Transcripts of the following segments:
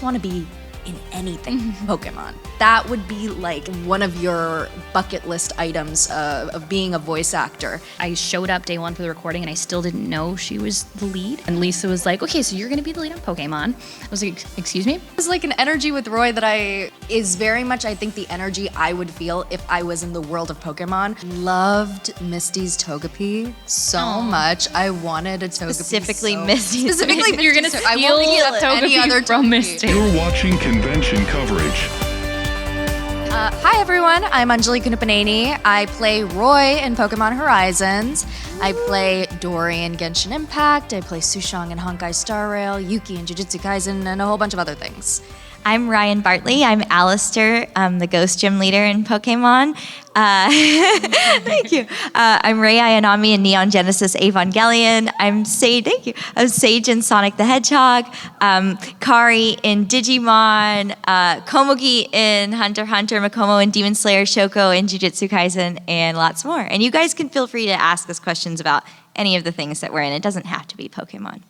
just want to be in anything Pokemon. That would be like one of your bucket list items of being a voice actor. I showed up day one for the recording and I still didn't know she was the lead. And Lisa was like, okay, so you're gonna be the lead on Pokemon. I was like, excuse me? It was like an energy with Roy that is very much, I think, the energy I would feel if I was in the world of Pokemon. Loved Misty's Togepi so much. I wanted a Togepi. Specifically Misty. Specifically You're gonna I won't steal accept any Togepi other from Togepi. Misty. You're watching convention coverage. Hi everyone, I'm Anjali Kunappaneni. I play Roy in Pokémon Horizons. I play Dory in Genshin Impact. I play Sushong in Honkai Star Rail, Yuki in Jujutsu Kaisen, and a whole bunch of other things. I'm Ryan Bartley. I'm Alistair, the ghost gym leader in Pokemon. Thank you. I'm Rei Ayanami in Neon Genesis Evangelion. I'm Sage in Sonic the Hedgehog. Kari in Digimon. Komugi in Hunter x Hunter. Makomo in Demon Slayer. Shoko in Jujutsu Kaisen, and lots more. And you guys can feel free to ask us questions about any of the things that we're in. It doesn't have to be Pokemon.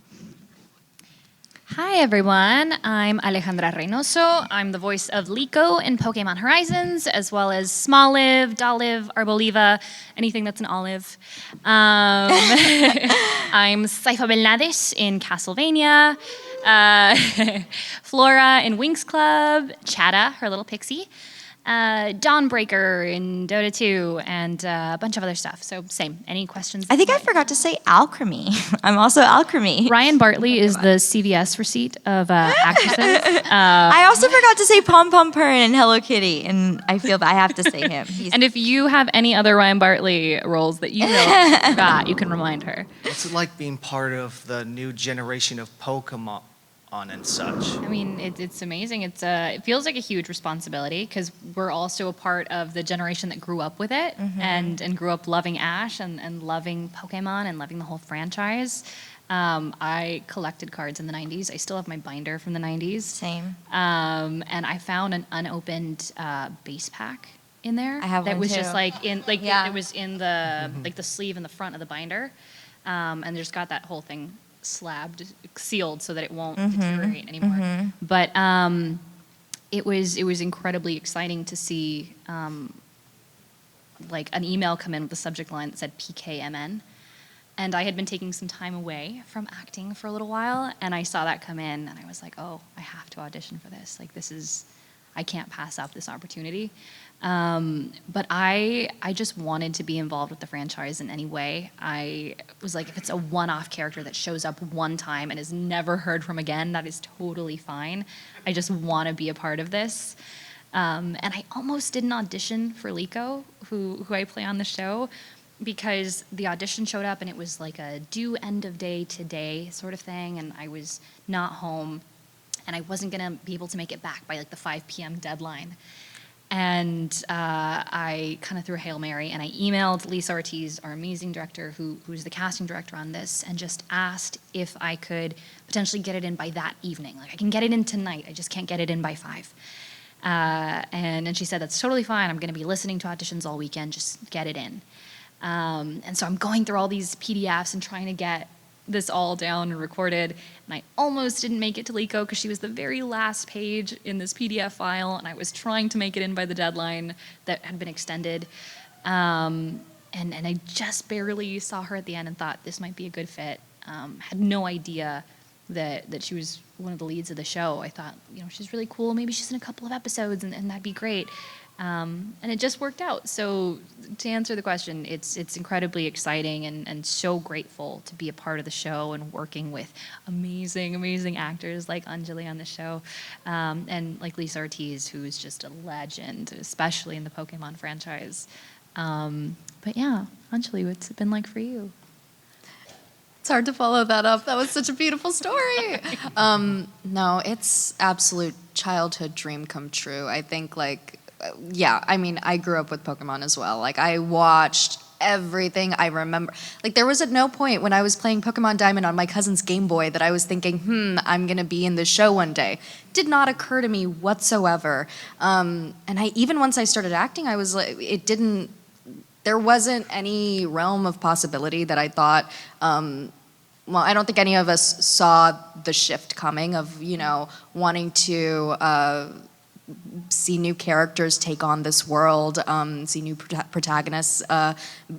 Hi everyone, I'm Alejandra Reyoso. I'm the voice of Liko in Pokémon Horizons, as well as Smoliv, Doliv, Arboliva, anything that's an olive. I'm Saifa Belnades in Castlevania, Flora in Winx Club, Chata, her little pixie, Dawnbreaker in Dota 2, and a bunch of other stuff. So same, any questions? I think I forgot to say Alchemy. I'm also Alchemy. Ryan Bartley is the CVS receipt of actresses. I also forgot to say Pom Pom Purn and Hello Kitty, and I feel I have to say him. And if you have any other Ryan Bartley roles that you know forgot, you can remind her. What's it like being part of the new generation of Pokemon and such? I mean, it's amazing. It feels like a huge responsibility because we're also a part of the generation that grew up with it and grew up loving Ash and loving Pokemon and loving the whole franchise. I collected cards in the 90s. I still have my binder from the 90s. Same. And I found an unopened base pack in there. I have that one was too. just like it was in the like the sleeve in the front of the binder, and there's got that whole thing slabbed, sealed so that it won't deteriorate anymore. But it was incredibly exciting to see like an email come in with a subject line that said PKMN. And I had been taking some time away from acting for a little while, and I saw that come in, and I was like, oh, I have to audition for this. Like, I can't pass up this opportunity. But I just wanted to be involved with the franchise in any way. I was like, if it's a one-off character that shows up one time and is never heard from again, that is totally fine. I just want to be a part of this. And I almost did an audition for Liko, who I play on the show, because the audition showed up and it was like a due end of day today sort of thing, and I was not home, and I wasn't going to be able to make it back by like the 5 p.m. deadline. And I kind of threw a Hail Mary, and I emailed Lisa Ortiz, our amazing director, who's the casting director on this, and just asked if I could potentially get it in by that evening. Like, I can get it in tonight, I just can't get it in by 5. And she said, that's totally fine. I'm going to be listening to auditions all weekend. Just get it in. And so I'm going through all these PDFs and trying to get this all down and recorded. And I almost didn't make it to Liko because she was the very last page in this PDF file. And I was trying to make it in by the deadline that had been extended. And I just barely saw her at the end and thought this might be a good fit. Had no idea that she was one of the leads of the show. I thought, she's really cool. Maybe she's in a couple of episodes and that'd be great. And it just worked out. So to answer the question, it's incredibly exciting and so grateful to be a part of the show and working with amazing, amazing actors like Anjali on the show, and like Lisa Ortiz, who is just a legend, especially in the Pokemon franchise. But yeah, Anjali, what's it been like for you? It's hard to follow that up. That was such a beautiful story. No, it's absolute childhood dream come true. I think I grew up with Pokemon as well. Like, I watched everything. I remember, there was at no point when I was playing Pokemon Diamond on my cousin's Game Boy that I was thinking, I'm gonna be in this show one day. Did not occur to me whatsoever. And even once I started acting, I was like, there wasn't any realm of possibility that I thought well, I don't think any of us saw the shift coming of, wanting to see new characters take on this world, see new protagonists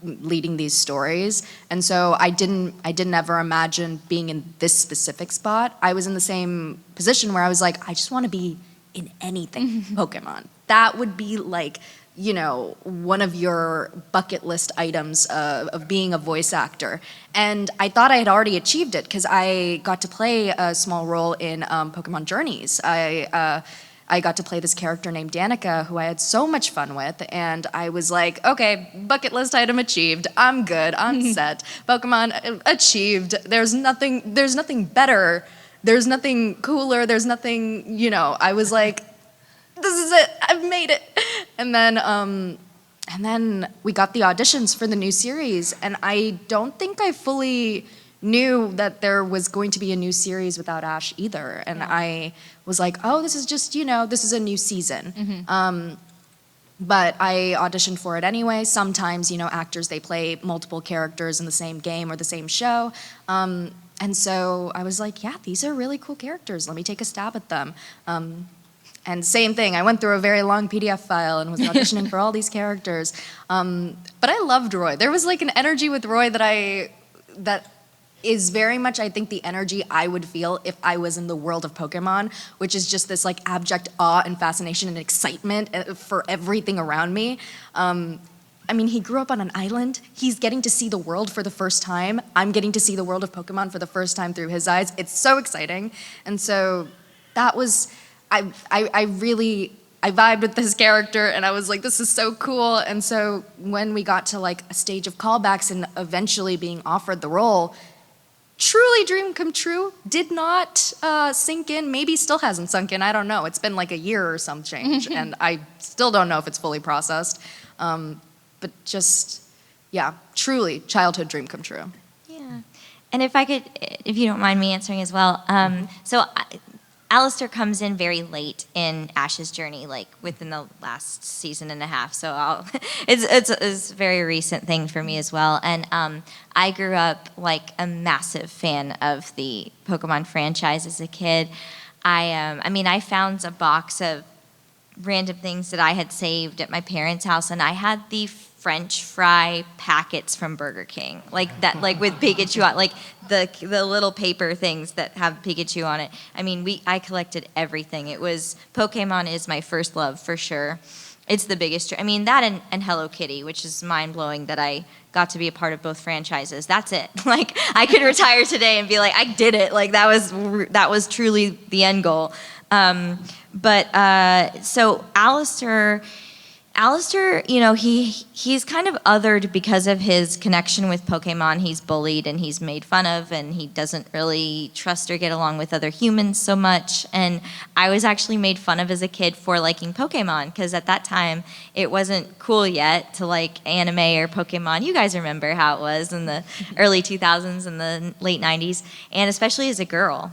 leading these stories. And so I didn't ever imagine being in this specific spot. I was in the same position where I was like, I just want to be in anything Pokemon. That would be like, one of your bucket list items of being a voice actor. And I thought I had already achieved it because I got to play a small role in Pokemon Journeys. I got to play this character named Danica, who I had so much fun with, and I was like, okay, bucket list item achieved. I'm good. I'm set. Pokemon achieved. There's nothing better. There's nothing cooler. There's nothing, I was like, this is it. I've made it. And then we got the auditions for the new series, and I don't think I fully knew that there was going to be a new series without Ash either. And I was like, oh, this is just, this is a new season. But I auditioned for it anyway. Sometimes, actors, they play multiple characters in the same game or the same show. And so I was like, yeah, these are really cool characters. Let me take a stab at them. And same thing, I went through a very long PDF file and was auditioning for all these characters. But I loved Roy. There was like an energy with Roy that is very much, I think, the energy I would feel if I was in the world of Pokemon, which is just this like abject awe and fascination and excitement for everything around me. He grew up on an island. He's getting to see the world for the first time. I'm getting to see the world of Pokemon for the first time through his eyes. It's so exciting. And so that was, I vibed with this character, and I was like, this is so cool. And so when we got to like a stage of callbacks and eventually being offered the role, truly dream come true. Did not sink in. Maybe still hasn't sunk in. I don't know. It's been like a year or some change, and I still don't know if it's fully processed. But just, yeah, truly childhood dream come true. Yeah. And if you don't mind me answering as well. Alistair comes in very late in Ash's journey, like within the last season and a half. So it's a very recent thing for me as well. And I grew up like a massive fan of the Pokemon franchise as a kid. I found a box of random things that I had saved at my parents' house, and I had the French fry packets from Burger King, like that, like with Pikachu on, like the little paper things that have Pikachu on it. I collected everything. It was Pokemon is my first love for sure. It's the biggest. That and Hello Kitty, which is mind blowing that I got to be a part of both franchises. That's it. Like I could retire today and be like, I did it. Like that was truly the end goal. So Alistair, he's kind of othered because of his connection with Pokemon. He's bullied and he's made fun of, and he doesn't really trust or get along with other humans so much. And I was actually made fun of as a kid for liking Pokemon, because at that time it wasn't cool yet to like anime or Pokemon. You guys remember how it was in the early 2000s and the late 90s, and especially as a girl.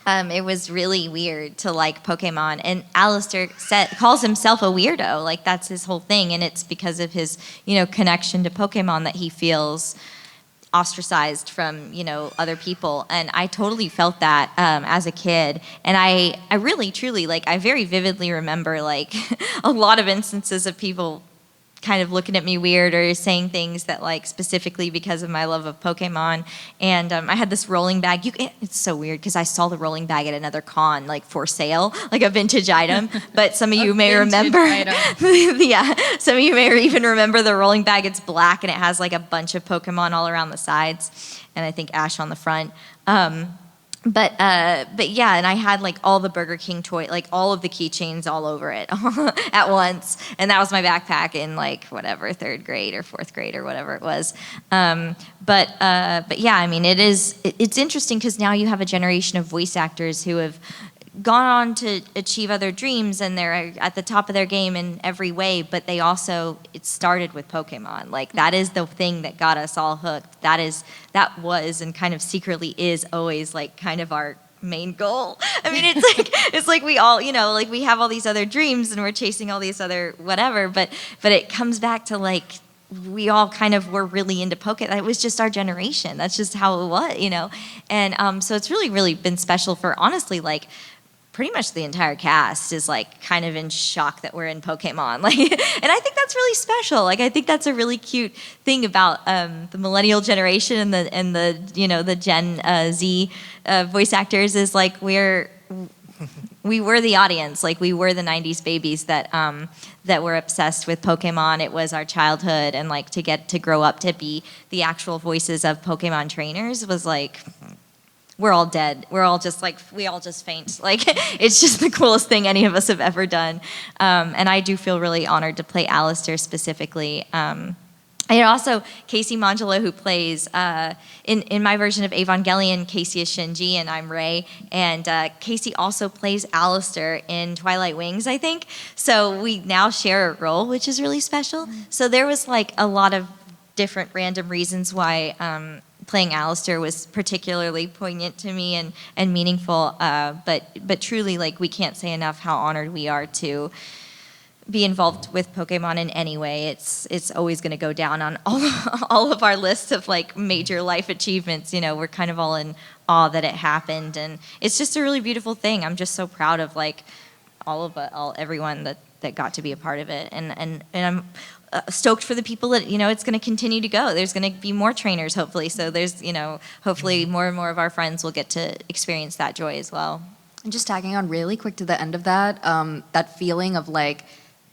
It was really weird to like Pokemon, and Alistair calls himself a weirdo. Like that's his whole thing, and it's because of his, connection to Pokemon that he feels ostracized from, other people. And I totally felt that as a kid, and I really, truly, like I very vividly remember like a lot of instances of people kind of looking at me weird or saying things that like specifically because of my love of Pokemon. And I had this rolling bag. It's so weird because I saw the rolling bag at another con, like for sale, like a vintage item. But some of you may remember. Yeah, some of you may even remember the rolling bag. It's black and it has like a bunch of Pokemon all around the sides, and I think Ash on the front. But yeah, and I had like all the Burger King toy, like all of the keychains all over it at once, and that was my backpack in like whatever 3rd grade or 4th grade or whatever it was. But yeah, it's interesting because now you have a generation of voice actors who have gone on to achieve other dreams, and they're at the top of their game in every way, but it started with Pokemon. Like that is the thing that got us all hooked. That was and kind of secretly is always like kind of our main goal. It's like we all, like we have all these other dreams and we're chasing all these other whatever, but it comes back to like we all kind of were really into Pokemon. It was just our generation. That's just how it was, you know? And so it's really, really been special for, honestly, like, pretty much the entire cast is like kind of in shock that we're in Pokemon. Like, and I think that's really special. Like, I think that's a really cute thing about the millennial generation and the you know, the Gen Z voice actors is like we were the audience. Like, we were the '90s babies that were obsessed with Pokemon. It was our childhood, and like to get to grow up to be the actual voices of Pokemon trainers was like, we're all dead. We're all just like, we all just faint. Like, it's just the coolest thing any of us have ever done. And I do feel really honored to play Alistair specifically. And also, Casey Mangelo, who plays, in my version of Evangelion, Casey is Shinji and I'm Rei. And Casey also plays Alistair in Twilight Wings, I think. So we now share a role, which is really special. So there was like a lot of different random reasons why playing Alistair was particularly poignant to me and meaningful. But truly, like, we can't say enough how honored we are to be involved with Pokemon in any way. It's always going to go down on all of our lists of like major life achievements. You know, we're kind of all in awe that it happened, and it's just a really beautiful thing. I'm just so proud of like everyone that got to be a part of it, and I'm stoked for the people that, you know, it's going to continue to go. There's going to be more trainers, hopefully. So there's, you know, hopefully more and more of our friends will get to experience that joy as well. And just tagging on really quick to the end of that, that feeling of like,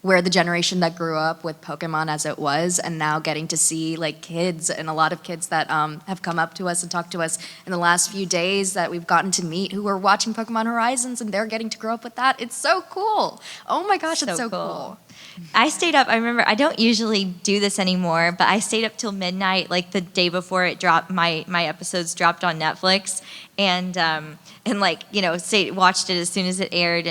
we're the generation that grew up with Pokemon as it was, and now getting to see like kids and a lot of kids that have come up to us and talked to us in the last few days that we've gotten to meet who are watching Pokemon Horizons, and they're getting to grow up with that. It's so cool. Oh my gosh, it's so cool. I stayed up, I remember, I don't usually do this anymore, but I stayed up till midnight, like the day before it dropped, my episodes dropped on Netflix, and like, you know, watched it as soon as it aired,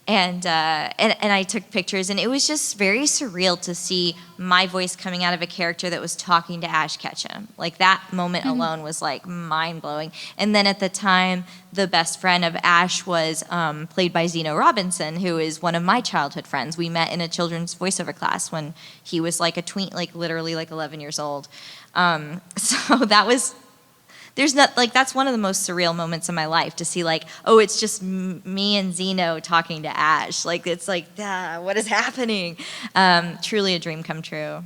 and I took pictures, and it was just very surreal to see my voice coming out of a character that was talking to Ash Ketchum. Like, that moment alone was like mind-blowing. And then at the time, the best friend of Ash was played by Zeno Robinson, who is one of my childhood friends. We met in a children's voiceover class when he was like a tween, like literally like 11 years old. So that was... that's one of the most surreal moments in my life, to see like, oh, it's just me and Zeno talking to Ash. Like, it's like, what is happening? Truly a dream come true.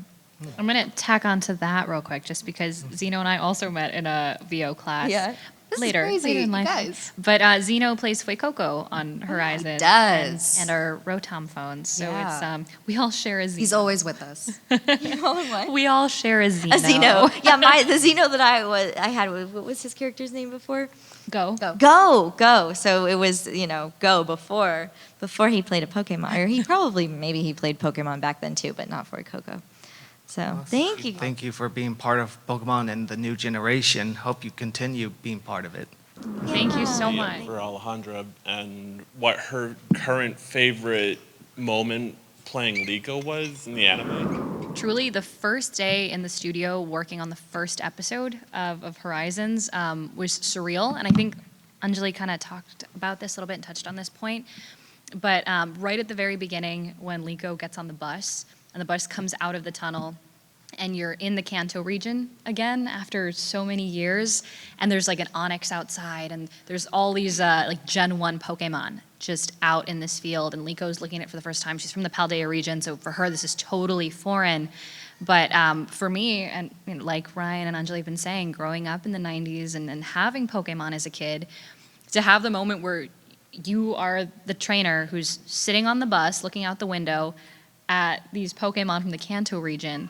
I'm going to tack on to that real quick, just because Zeno and I also met in a VO class. Yeah. This later is crazy, in life. guys. But Zeno plays Fuecoco on Horizon. He does. And our Rotom phones. So Yeah. it's we all share a Zeno. He's always with us. What? We all share a Zeno. A Zeno. Yeah, the Zeno that I had, what was his character's name before? Go. Go. So it was, you know, Go before he played a Pokemon. Or maybe he played Pokemon back then too, but not for Coco. So thank you. Thank you for being part of Pokemon and the new generation. Hope you continue being part of it. Thank you so much. For Alejandra, and what her current favorite moment playing Liko was in the anime. Truly, the first day in the studio working on the first episode of Horizons was surreal. And I think Anjali kind of talked about this a little bit and touched on this point. But right at the very beginning, when Liko gets on the bus, and the bus comes out of the tunnel, and you're in the Kanto region again after so many years, and there's like an Onyx outside, and there's all these like Gen 1 Pokemon just out in this field, and Liko's looking at it for the first time. She's from the Paldea region, so for her this is totally foreign. But for me, and you know, like Ryan and Anjali have been saying, growing up in the 90s and having Pokemon as a kid, to have the moment where you are the trainer who's sitting on the bus looking out the window at these Pokemon from the Kanto region,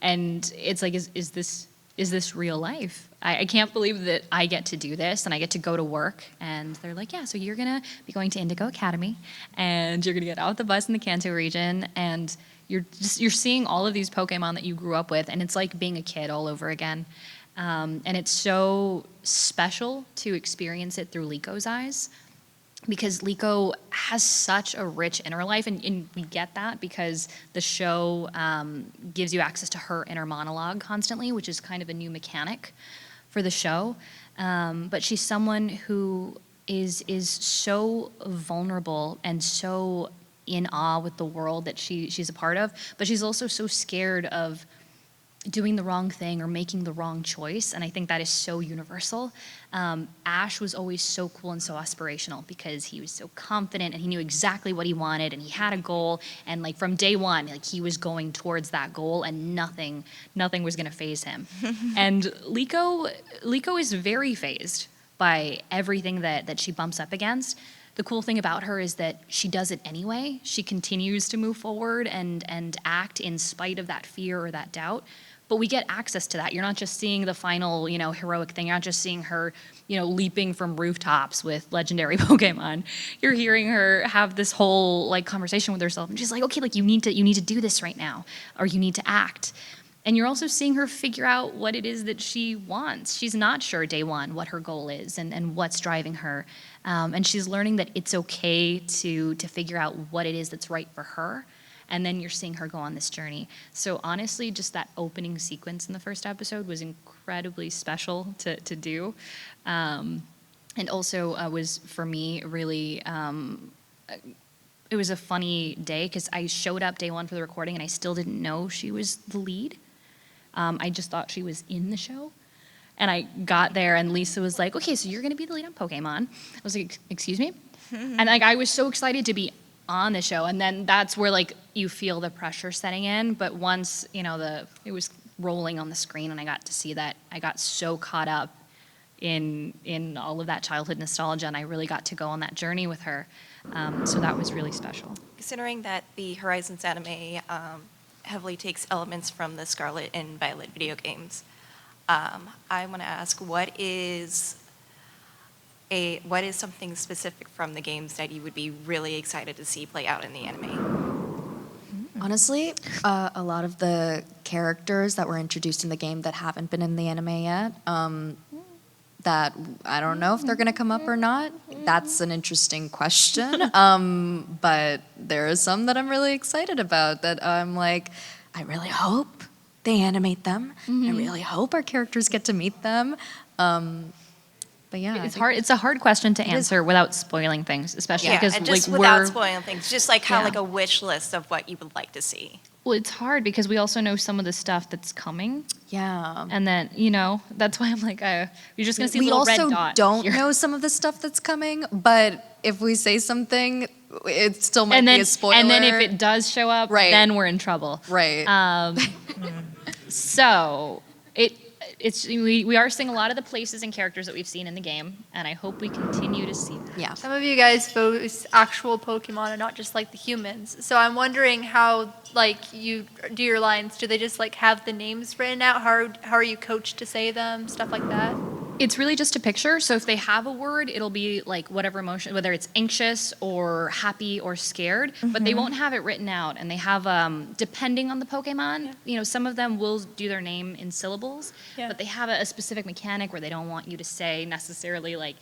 and it's like, is this real life? I can't believe that I get to do this, and I get to go to work, and they're like, yeah, so you're gonna be going to Indigo Academy, and you're gonna get out the bus in the Kanto region, and you're seeing all of these Pokemon that you grew up with, and it's like being a kid all over again. And it's so special to experience it through Liko's eyes, because Liko has such a rich inner life, and we get that because the show gives you access to her inner monologue constantly, which is kind of a new mechanic for the show. But she's someone who is so vulnerable and so in awe with the world that she's a part of, but she's also so scared of doing the wrong thing or making the wrong choice, and I think that is so universal. Ash was always so cool and so aspirational because he was so confident and he knew exactly what he wanted and he had a goal, and like from day one, like he was going towards that goal and nothing was going to faze him. And Liko is very fazed by everything that she bumps up against. The cool thing about her is that she does it anyway. She continues to move forward and act in spite of that fear or that doubt. But we get access to that. You're not just seeing the final, heroic thing. You're not just seeing her, leaping from rooftops with legendary Pokemon. You're hearing her have this whole like conversation with herself, and she's like, okay, like you need to do this right now, or you need to act. And you're also seeing her figure out what it is that she wants. She's not sure day one what her goal is and what's driving her. And she's learning that it's okay to figure out what it is that's right for her. And then you're seeing her go on this journey. So honestly, just that opening sequence in the first episode was incredibly special to do. And also was, for me, really, it was a funny day because I showed up day one for the recording and I still didn't know she was the lead. I just thought she was in the show. And I got there and Lisa was like, okay, so you're going to be the lead on Pokemon. I was like, excuse me? And like I was so excited to be on the show, and then that's where like you feel the pressure setting in. But once it was rolling on the screen and I got to see that, I got so caught up in all of that childhood nostalgia, and I really got to go on that journey with her. So that was really special. Considering that the Horizons anime heavily takes elements from the Scarlet and Violet video games, I want to ask, what is something specific from the games that you would be really excited to see play out in the anime? Honestly, a lot of the characters that were introduced in the game that haven't been in the anime yet, that I don't know if they're going to come up or not. That's an interesting question. But there are some that I'm really excited about that I'm like, I really hope they animate them. I really hope our characters get to meet them. But yeah, It's hard. It's a hard question to answer without spoiling things, especially Yeah, because and just like without we're. spoiling things, just like how Yeah. like a wish list of what you would like to see. Well, it's hard because we also know some of the stuff that's coming, yeah. and then that's why I'm like, you're just gonna see a We little also red dot. don't here. know some of the stuff that's coming, but if we say something, it still might and then be a spoiler. and then if it does show up, Right. then we're in trouble. right. So we are seeing a lot of the places and characters that we've seen in the game, and I hope we continue to see that. yeah. Some of you guys voice actual Pokemon and not just like the humans. So I'm wondering how like you do your lines. Do they just like have the names written out? How are you coached to say them? Stuff like that. It's really just a picture. So if they have a word, it'll be like whatever emotion, whether it's anxious or happy or scared, but they won't have it written out. And they have, depending on the Pokemon, some of them will do their name in syllables, Yeah. but they have a specific mechanic where they don't want you to say necessarily like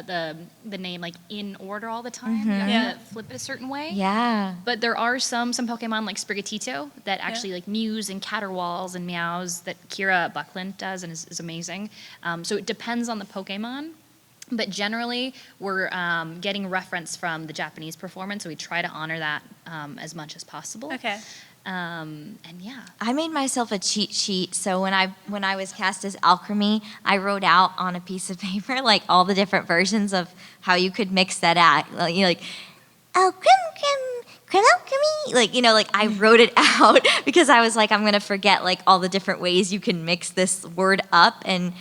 the name like in order all the time. You have Yeah. to flip it a certain way. Yeah. But there are some Pokemon like Sprigatito that actually like mews and caterwauls and meows that Kira Buckland does and is amazing. So it depends on the Pokemon. But generally, we're getting reference from the Japanese performance, so we try to honor that as much as possible. Okay. And yeah. I made myself a cheat sheet. So when I was cast as Alchemy, I wrote out on a piece of paper like all the different versions of how you could mix that act. Like Alchemy, like I wrote it out because I was like, I'm gonna forget like all the different ways you can mix this word up, and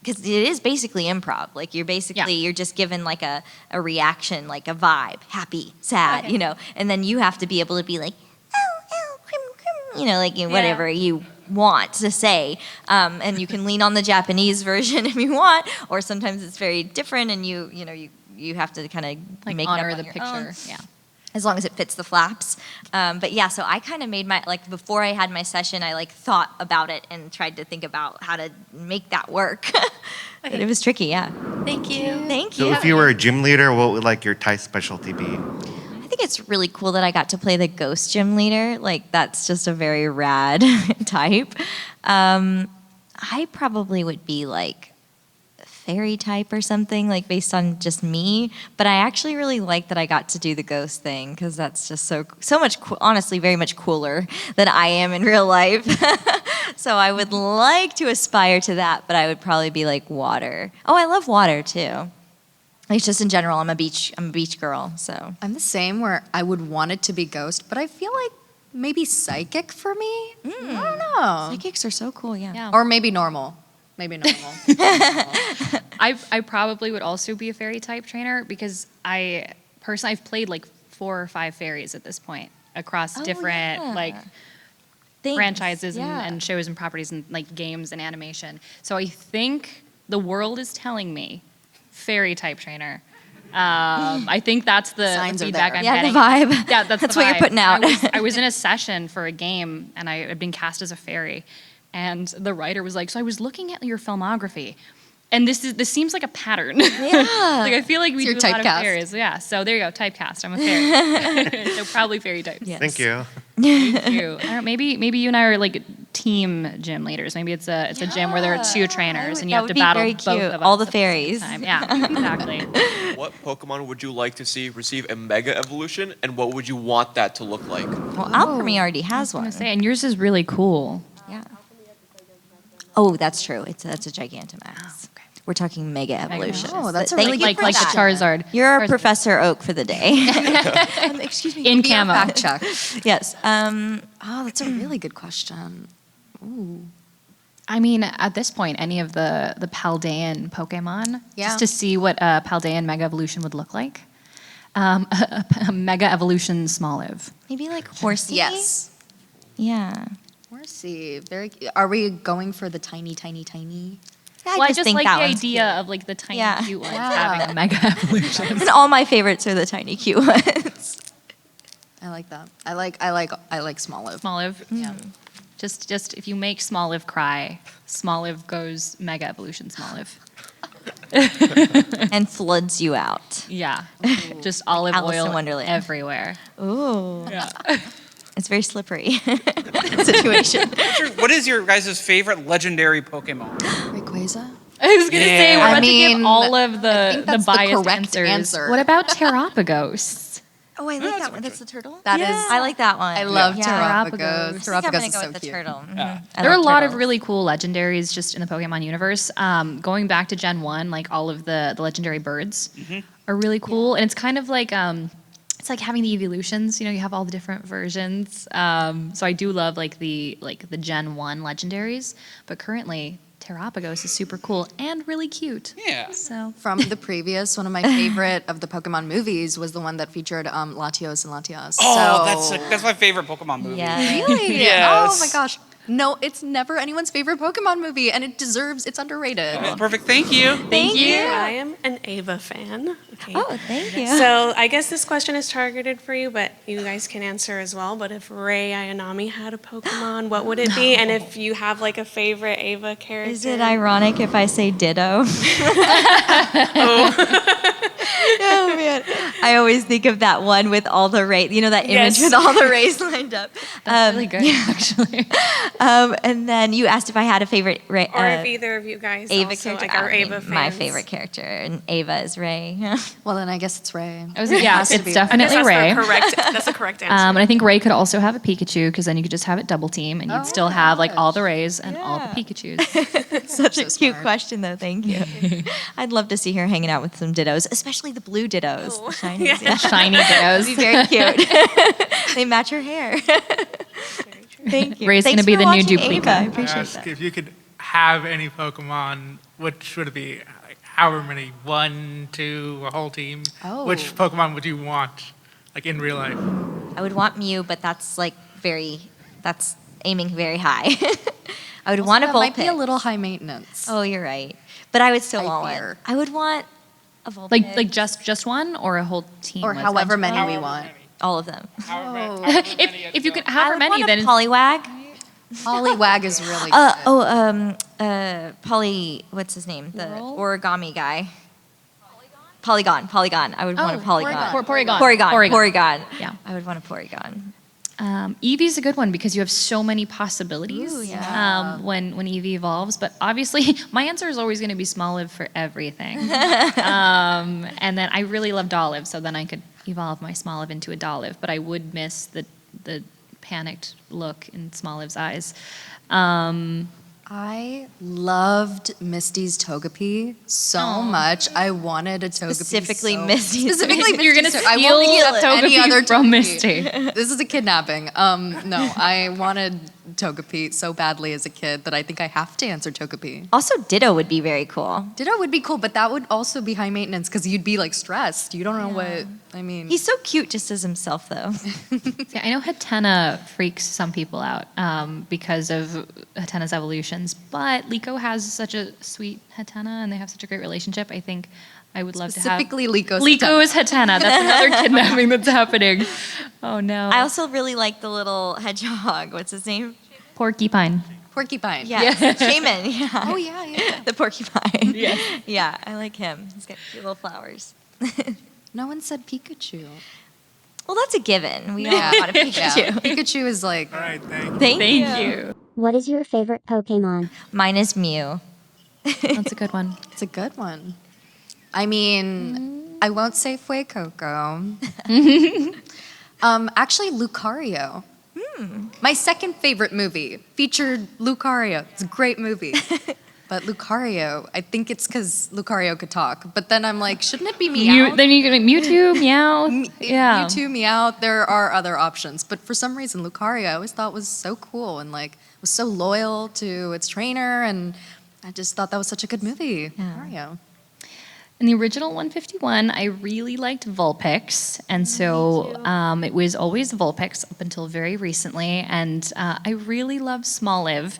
because it is basically improv. Like you're just given like a reaction, like a vibe, happy, sad, Okay. and then you have to be able to be like, whatever you want to say. And you can lean on the Japanese version if you want, or sometimes it's very different and you have to kind of Like make honor it up the on your own, picture. Yeah. as long as it fits the flaps. But yeah, so I kind of made before I had my session, I thought about it and tried to think about how to make that work. But it was tricky, yeah. Thank you. Thank So you. if you were a gym leader, what would your type specialty be? I think it's really cool that I got to play the ghost gym leader. That's just a very rad type. I probably would be fairy type or something, like based on just me. But I actually really like that I got to do the ghost thing because that's just so much, honestly, very much cooler than I am in real life. So I would like to aspire to that, but I would probably be like water. Oh, I love water too. Like just in general, I'm a beach girl. So I'm the same where I would want it to be ghost, but I feel like maybe psychic for me. I don't know. psychics are so cool. Yeah. Or maybe normal. Maybe normal. I probably would also be a fairy type trainer because I've played like 4 or 5 fairies at this point across different like Things. franchises Yeah. and shows and properties and like games and animation. So I think the world is telling me fairy type trainer. I think that's the Signs are feedback there. I'm Yeah, getting. the vibe. Yeah, that's the what you're vibe. putting out. I was in a session for a game and I had been cast as a fairy, and the writer was like, "So I was looking at your filmography, and this seems like a pattern. Yeah. Like I feel like we do your a lot of typecast. fairies. Yeah, so there you go, typecast. I'm a fairy. So probably fairy types. Yes. Thank you. Thank you. I don't, maybe you and I are like team gym leaders. Maybe it's a gym where there are 2 trainers and you that have would to be battle very both cute. of us All the at the same fairies. time. Yeah, exactly. What Pokemon would you like to see receive a Mega Evolution, and what would you want that to look like? Well, Alchemy already has I'm one. gonna say, and yours is really cool. Yeah. Oh, that's true. That's a Gigantamax. We're talking Mega Evolutions. Oh, that's a Thank really you like for like the that. Charizard. You're our Charizard. Professor Oak for the day. Excuse me. In Be our camo. fact check. Yes. Oh, that's a really good question. Ooh. I mean, at this point, any of the Paldean Pokemon, Yeah. just to see what a Paldean Mega Evolution would look like. A Mega Evolution Smoliv. Maybe like Horsey. Yes. Yeah. Horsey. Very. Are we going for the tiny? Yeah, Well, I just think like that the one's idea cute. of like the tiny Yeah. cute ones Yeah. having a Mega Evolution. And all my favorites are the tiny cute ones. I like that. I like Smoliv. Smoliv. Yeah. Just if you make Smoliv cry, Smoliv goes Mega Evolution Smoliv. And floods you out. Yeah. Just olive Alice in oil Wonderland. everywhere. Ooh. Yeah. It's very slippery situation. What is your guys' favorite legendary Pokemon? Rayquaza. I was gonna say we're Yeah. about I to give mean, all of I the think that's the biased correct answers. answer. What about Terrapagos? Oh, I like that one. That's the turtle? That is- I like that one. I love Yeah. Terrapagos. Terrapagos. I think I'm Terrapagos gonna is go so with the cute. turtle. Yeah. I There are a love lot of turtles. really cool legendaries just in the Pokemon universe. Going back to Gen 1, like all of the legendary birds are really cool. And it's kind of like it's like having the evolutions, you have all the different versions. So I do love like the Gen 1 legendaries, but currently Terrapagos is super cool and really cute. Yeah. So From the previous, one of my favorite of the Pokemon movies was the one that featured Latios and Latias. Oh, So- that's my favorite Pokemon movie. Yeah. Really? Yes. Oh my gosh. No, it's never anyone's favorite Pokemon movie, and it's underrated. Perfect. Thank you. Thank you. I am an Ava fan. Okay. Oh, thank you. So I guess this question is targeted for you, but you guys can answer as well. But if Rei Ayanami had a Pokemon, what would it be? And if you have like a favorite Ava character, Is it ironic if I say ditto? Oh man, I always think of that one with all the rays. You know that image Yes. with all the rays lined up. that's really good, actually. And then you asked if I had a favorite Ray. or if either of you guys Ava also character. like are I mean, Ava fans. my favorite character, and Ava is Ray. Well, then I guess it's Ray. I was, yeah, has to it's be. I guess definitely Ray. That's the correct answer. And I think Ray could also have a Pikachu because then you could just have it double team and you'd Oh still my have like all gosh. the Rays and all the Yeah. Pikachus. Such a So cute smart. question, though. Thank you. I'd love to see her hanging out with some dittos, especially the blue dittos. Oh, The shinies. yeah. Yeah. Shiny That'd be Dittos. very cute. They match her hair. Thank you. Ray's Thanks gonna be for the new watching Duplica. Ava. I I appreciate Ask that. if you could have any Pokemon, which would it be? Like, however many, 1, 2, a whole team. Oh. Which Pokemon would you want, like in real life? I would want Mew, but that's that's aiming very high. I would want a That Vulpix. might be a little high maintenance. Oh, you're right. But I would still I want one. fear. I would want a Vulpix. Like just one or a whole team? Or was however it? many we want. all of them. If you could I however would many, want then a it's- Poliwag. Poliwag is really good. What's his name? The Whirl? origami guy. Polygon. I would want a Oh, Polygon. Porygon. Porygon. Porygon. Porygon. Yeah. I would want a Porygon. Eevee's a good one because you have so many possibilities when Eevee evolves. But obviously, my answer is always going to be Smoliv for everything. And then I really loved Olive, so then I could evolve my Smoliv into a Dolliv. But I would miss the panicked look in Smoliv's eyes. I loved Misty's Togepi so much. I wanted a Togepi. Specifically Misty. Specifically Misty. You're gonna I won't steal accept any Togepi other from Togepi. Misty. This is a kidnapping. No, I wanted Togepi so badly as a kid that I think I have to answer Togepi. Also, Ditto would be very cool. Ditto would be cool, but that would also be high maintenance because you'd be like stressed. You don't know what, I mean. He's so cute just as himself, though. Yeah, I know Hatena freaks some people out because of Hatena's evolutions, but Liko has such a sweet Hatena and they have such a great relationship. I think I would love to have... Specifically Liko's Liko is Hatena. That's another kidnapping that's happening. Oh, no. I also really like the little hedgehog. What's his name? Porcupine. Porcupine. Yeah, Shaman. Yeah. Oh, yeah. The porcupine. Yeah. Yeah, I like him. He's got cute little flowers. No one said Pikachu. Well, that's a given. We all want a Pikachu. Yeah. Pikachu is like... All right, thank you. Thank you. What is your favorite Pokemon? Mine is Mew. That's a good one. It's a good one. I mean, I won't say Fuecoco. Actually, Lucario. My second favorite movie featured Lucario. It's a great movie. But Lucario, I think it's because Lucario could talk. But then I'm like, shouldn't it be Meow? Then you can make Mewtwo, Meow. Yeah. Mewtwo, Meow. There are other options. But for some reason, Lucario I always thought was so cool and like was so loyal to its trainer. And I just thought that was such a good movie. Lucario. In the original 151, I really liked Vulpix, and so it was always Vulpix up until very recently, and I really love Smoliv.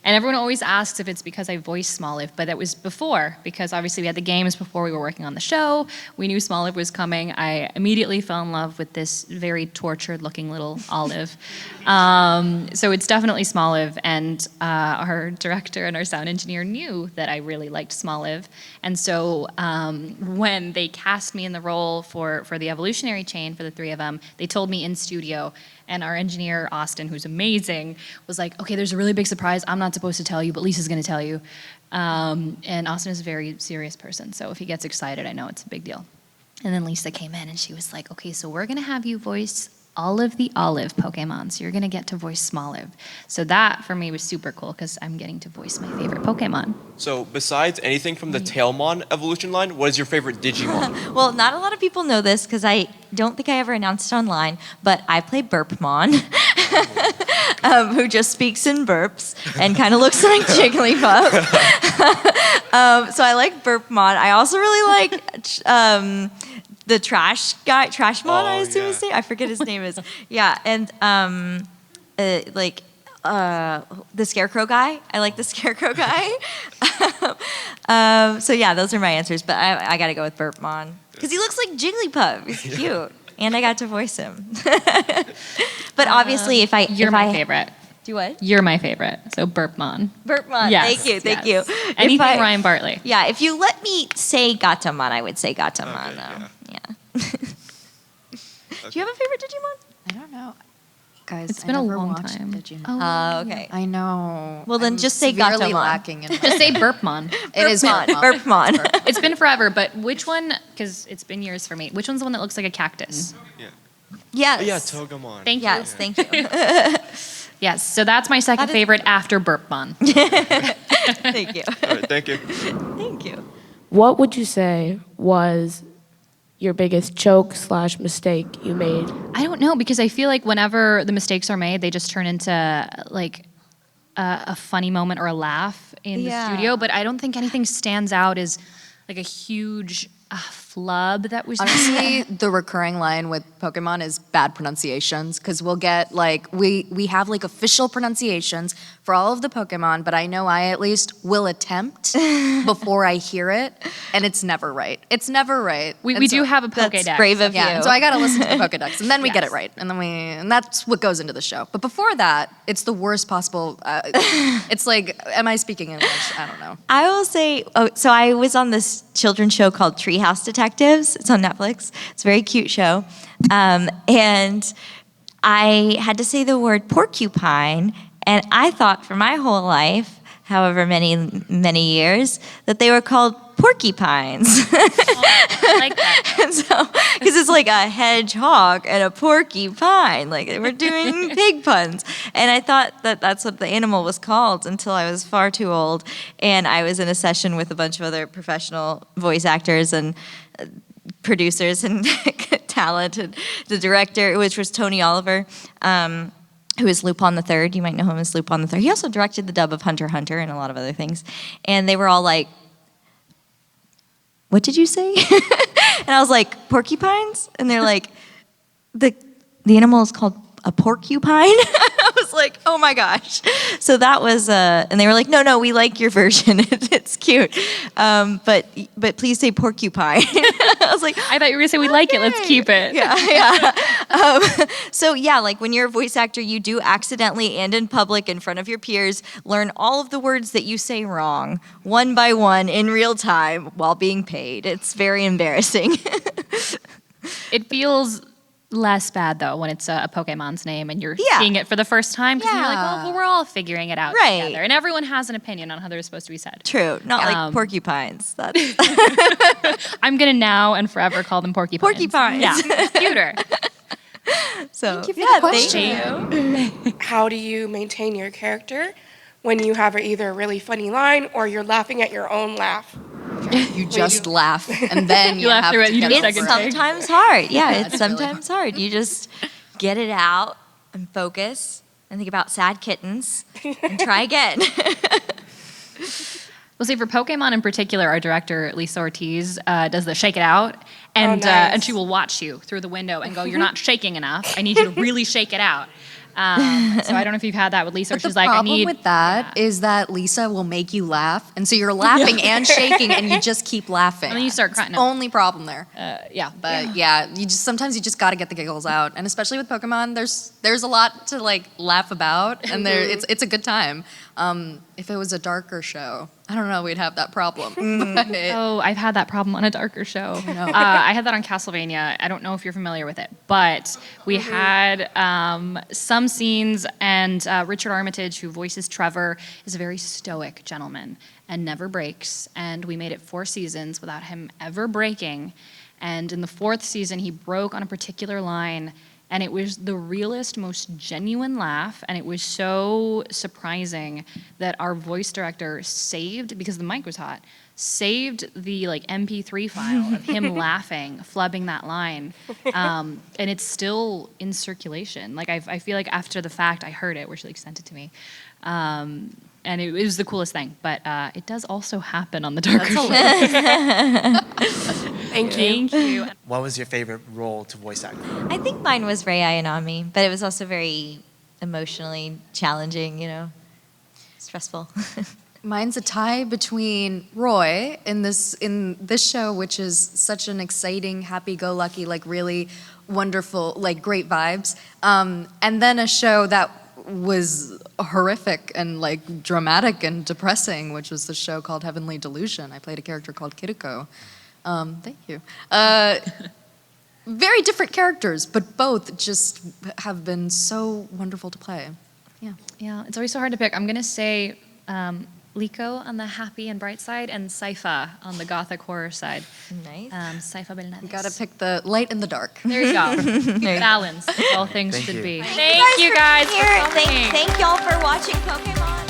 And everyone always asks if it's because I voiced Smoliv, but that was before, because obviously we had the games before we were working on the show. We knew Smoliv was coming. I immediately fell in love with this very tortured-looking little olive. So it's definitely Smoliv, and our director and our sound engineer knew that I really liked Smoliv. And so when they cast me in the role for the evolutionary chain for the three of them, they told me in studio, and our engineer, Austin, who's amazing, was like, okay, there's a really big surprise. I'm not supposed to tell you, but Lisa's going to tell you. And Austin is a very serious person, so if he gets excited, I know it's a big deal. And then Lisa came in, and she was like, okay, so we're going to have you voice all of the olive Pokemon, so you're going to get to voice Smoliv. So that, for me, was super cool, because I'm getting to voice my favorite Pokemon. So besides anything from the Tailmon evolution line, what is your favorite Digimon? Well, not a lot of people know this because I don't think I ever announced it online, but I play Burpmon, who just speaks in burps and kind of looks like Jigglypuff. So I like Burpmon. I also really like the trash guy, Trashmon, I assume his name. I forget his name is. Yeah, and the Scarecrow guy. I like the Scarecrow guy. So yeah, those are my answers. But I got to go with Burpmon because he looks like Jigglypuff. He's cute, and I got to voice him. But obviously, You're my favorite. Do what? You're my favorite. So Burpmon. Burpmon. Yes, Thank you. Anything Ryan Bartley. Yeah, if you let me say Gatomon, I would say Gatomon. Okay, Yeah. Do you have a favorite Digimon? I don't know. Guys, It's been a never long watched time. Digimon. Oh, okay. I know. Well, then I'm just say severely Gatomon. lacking in Just say Burpmon. It is Burpmon. It's been forever, but which one, because it's been years for me, which one's the one that looks like a cactus? Yeah. Yes. Yeah, Togemon. Thank you. Yes, thank you. Yes, so that's my second favorite after Burpmon. Thank you. All right, thank you. Thank you. What would you say was your biggest joke / mistake you made? I don't know, because I feel like whenever the mistakes are made, they just turn into like a funny moment or a laugh in the studio, but I don't think anything stands out as like a huge flub that was Honestly, the recurring line with Pokemon is bad pronunciations, because we'll get like, we have like official pronunciations for all of the Pokemon, but I know I at least will attempt before I hear it, and it's never right. It's never right. We do have a Pokédex. That's brave of Yeah, you. and so I gotta listen to the Pokedex, and then we get it right, and then and that's what goes into the show. But before that, it's the worst possible. It's like, am I speaking English? I don't know. I will say, so I was on this children's show called Treehouse Detectives. It's on Netflix. It's a very cute show. And I had to say the word porcupine, and I thought for my whole life, however many years, that they were called porcupines. I like that. And so, because it's like a hedgehog and a porcupine, like they were doing pig puns. And I thought that that's what the animal was called until I was far too old. And I was in a session with a bunch of other professional voice actors and producers and talent, and the director, which was Tony Oliver, who is Lupin III. You might know him as Lupin III. He also directed the dub of Hunter x Hunter and a lot of other things. And they were all like, "What did you say?" And I was like, "Porcupines?" And they're like, the animal is called a porcupine? I was like, oh my gosh. So that was, and they were like, no, we like your version. It's cute. But please say porcupine. I was like, I thought you were going to say we like it. Let's keep it. Yeah. So yeah, like when you're a voice actor, you do accidentally and in public in front of your peers learn all of the words that you say wrong, one by one in real time while being paid. It's very embarrassing. It feels less bad though when it's a Pokemon's name and you're seeing it for the first time because you're like, well, we're all figuring it out together, and everyone has an opinion on how they're supposed to be said. True, not like porcupines. That's I'm gonna now and forever call them porcupines. Porcupines. Yeah, it's cuter. So thank you for the question. Thank you. How do you maintain your character when you have either a really funny line or you're laughing at your own laugh? You just laugh, and then you laugh have through to it. You get do a over second it. take. sometimes hard. Yeah, it's it's really sometimes hard. You just get it out and focus and think about sad kittens and try again. Well, see, for Pokemon in particular, our director, Lisa Ortiz, does the shake it out, and nice. and she will watch you through the window and go, you're not shaking enough. I need you to really shake it out. So I don't know if you've had that with Lisa, where she's like, I problem need... with that is that Lisa will make you laugh, and so you're laughing and shaking, and you just keep laughing. And then you start It's crying. the only problem there. But you just sometimes you just got to get the giggles out, and especially with Pokemon, there's a lot to like laugh about, and it's a good time. If it was a darker show, I don't know, we'd have that problem. But Oh, I've had that problem on a darker show. know. I had that on Castlevania. I don't know if you're familiar with it, but we had some scenes, and Richard Armitage, who voices Trevor, is a very stoic gentleman and never breaks. And we made it 4 seasons without him ever breaking. And in the 4th season, he broke on a particular line, and it was the realest, most genuine laugh, and it was so surprising that our voice director saved, because the mic was hot, saved the like MP3 file of him laughing, flubbing that line, and it's still in circulation. Like I feel like after the fact, I heard it where she like sent it to me, and it was the coolest thing. But it does also happen on the darker show. Thank you. Thank you. What was your favorite role to voice act? I think mine was Rei Ayanami, but it was also very emotionally challenging, stressful. Mine's a tie between Roy in this show, which is such an exciting, happy-go-lucky, like really wonderful, like great vibes, and then a show that was horrific and like dramatic and depressing, which was the show called Heavenly Delusion. I played a character called Kiriko. Thank you. Very different characters, but both just have been so wonderful to play. Yeah, it's always so hard to pick. I'm gonna say Liko on the happy and bright side, and Saifa on the gothic horror side. Nice. Saifa Belnades. You gotta pick the light and the dark. There you go. Balance. All things Thank should you. be. Thank Thank you guys for Here. coming. Thank y'all for watching Pokemon.